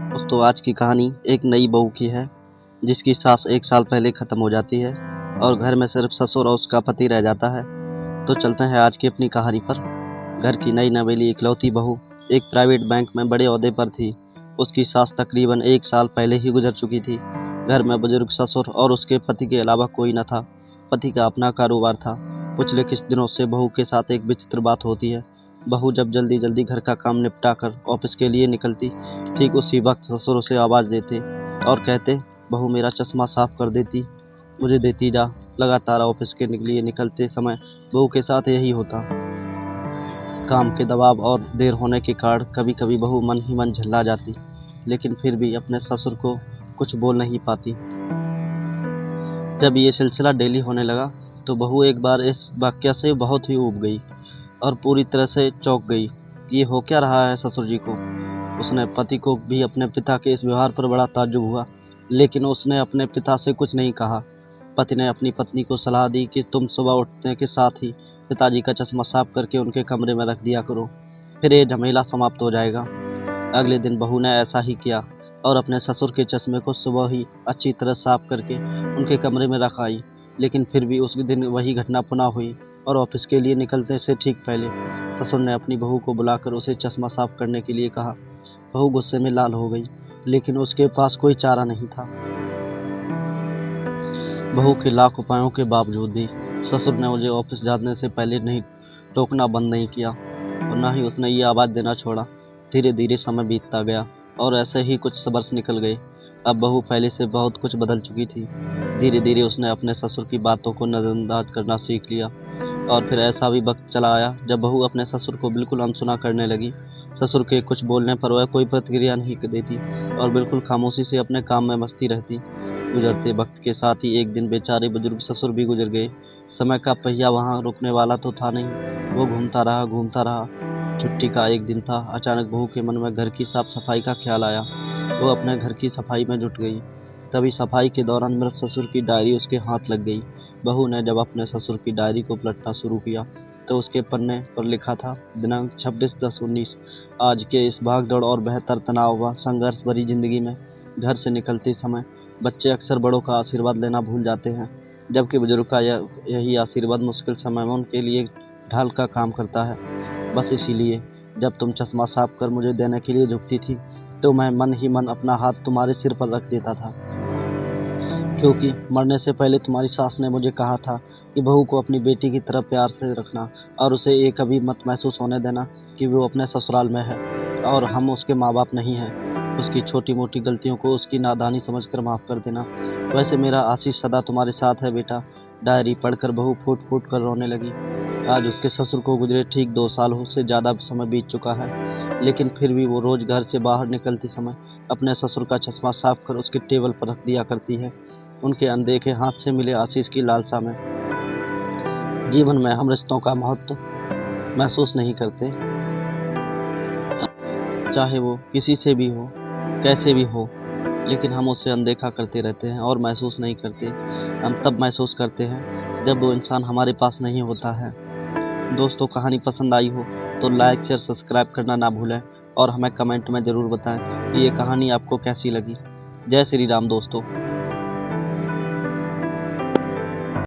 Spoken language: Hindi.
दोस्तों आज की कहानी एक नई बहू की है जिसकी सास 1 साल पहले ख़त्म हो जाती है और घर में सिर्फ ससुर और उसका पति रह जाता है। तो चलते हैं आज की अपनी कहानी पर। घर की नई नवेली इकलौती बहू एक प्राइवेट बैंक में बड़े ओहदे पर थी। उसकी सास तकरीबन 1 साल पहले ही गुजर चुकी थी। घर में बुजुर्ग ससुर और उसके पति के अलावा कोई न था। पति का अपना कारोबार था। पिछले कुछ दिनों से बहू के साथ एक विचित्र बात होती है। बहू जब जल्दी जल्दी घर का काम निपटा कर ऑफिस के लिए निकलती, ठीक उसी वक्त ससुर उसे आवाज़ देते और कहते, बहू मेरा चश्मा साफ कर देती, मुझे देती जा। लगातार ऑफिस के लिए निकलते समय बहू के साथ यही होता। काम के दबाव और देर होने के कारण कभी कभी बहू मन ही मन झल्ला जाती, लेकिन फिर भी अपने ससुर को कुछ बोल नहीं पाती। जब ये सिलसिला डेली होने लगा तो बहू एक बार इस वाकया से बहुत ही ऊब गई और पूरी तरह से चौंक गई कि ये हो क्या रहा है ससुर जी को। उसने पति को भी अपने पिता के इस व्यवहार पर बड़ा ताज्जुब हुआ, लेकिन उसने अपने पिता से कुछ नहीं कहा। पति ने अपनी पत्नी को सलाह दी कि तुम सुबह उठने के साथ ही पिताजी का चश्मा साफ करके उनके कमरे में रख दिया करो, फिर ये झमेला समाप्त हो जाएगा। अगले दिन बहू ने ऐसा ही किया और अपने ससुर के चश्मे को सुबह ही अच्छी तरह साफ करके उनके कमरे में रख आई। लेकिन फिर भी उस दिन वही घटना पुनः हुई और ऑफिस के लिए निकलने से ठीक पहले ससुर ने अपनी बहू को बुलाकर उसे चश्मा साफ करने के लिए कहा। बहू गुस्से में लाल हो गई, लेकिन उसके पास कोई चारा नहीं था। बहू के लाख उपायों के बावजूद भी ससुर ने मुझे ऑफिस जाने से पहले नहीं टोकना बंद नहीं किया और ना ही उसने ये आवाज़ देना छोड़ा। धीरे धीरे समय बीतता गया और ऐसे ही कुछ वर्ष निकल गए। अब बहू पहले से बहुत कुछ बदल चुकी थी। धीरे धीरे उसने अपने ससुर की बातों को नज़रअंदाज करना सीख लिया और फिर ऐसा भी वक्त चला आया जब बहू अपने ससुर को बिल्कुल अनसुना करने लगी। ससुर के कुछ बोलने पर वह कोई प्रतिक्रिया नहीं देती और बिल्कुल खामोशी से अपने काम में मस्ती रहती। गुजरते वक्त के साथ ही एक दिन बेचारे बुजुर्ग ससुर भी गुजर गए। समय का पहिया वहाँ रुकने वाला तो था नहीं, वो घूमता रहा। छुट्टी का एक दिन था। अचानक बहू के मन में घर की साफ सफाई का ख्याल आया। वो अपने घर की सफाई में जुट गई। तभी सफाई के दौरान मृत ससुर की डायरी उसके हाथ लग गई। बहू ने जब अपने ससुर की डायरी को पलटना शुरू किया तो उसके पन्ने पर लिखा था, दिनांक 26/10/19। आज के इस भागदौड़ और बेहतर तनाव व संघर्ष भरी जिंदगी में घर से निकलते समय बच्चे अक्सर बड़ों का आशीर्वाद लेना भूल जाते हैं, जबकि बुजुर्ग का यही आशीर्वाद मुश्किल समय में उनके लिए ढाल का काम करता है। बस इसीलिए जब तुम चश्मा साफ कर मुझे देने के लिए झुकती थी तो मैं मन ही मन अपना हाथ तुम्हारे सिर पर रख देता था, क्योंकि मरने से पहले तुम्हारी सास ने मुझे कहा था कि बहू को अपनी बेटी की तरह प्यार से रखना और उसे ये कभी मत महसूस होने देना कि वो अपने ससुराल में है और हम उसके माँ बाप नहीं हैं। उसकी छोटी मोटी गलतियों को उसकी नादानी समझकर माफ़ कर देना। वैसे मेरा आशीष सदा तुम्हारे साथ है बेटा। डायरी पढ़कर बहू फूट फूट कर रोने लगी। आज उसके ससुर को गुजरे ठीक 2 साल से ज़्यादा समय बीत चुका है, लेकिन फिर भी वो रोज़ घर से बाहर निकलते समय अपने ससुर का चश्मा साफ कर उसके टेबल पर रख दिया करती है। उनके अनदेखे हाथ से मिले आशीष की लालसा में जीवन में हम रिश्तों का महत्व महसूस नहीं करते, चाहे वो किसी से भी हो, कैसे भी हो, लेकिन हम उसे अनदेखा करते रहते हैं और महसूस नहीं करते। हम तब महसूस करते हैं जब वो इंसान हमारे पास नहीं होता है। दोस्तों, कहानी पसंद आई हो तो लाइक शेयर सब्सक्राइब करना ना भूलें और हमें कमेंट में ज़रूर बताएं कि ये कहानी आपको कैसी लगी। जय श्री राम दोस्तों।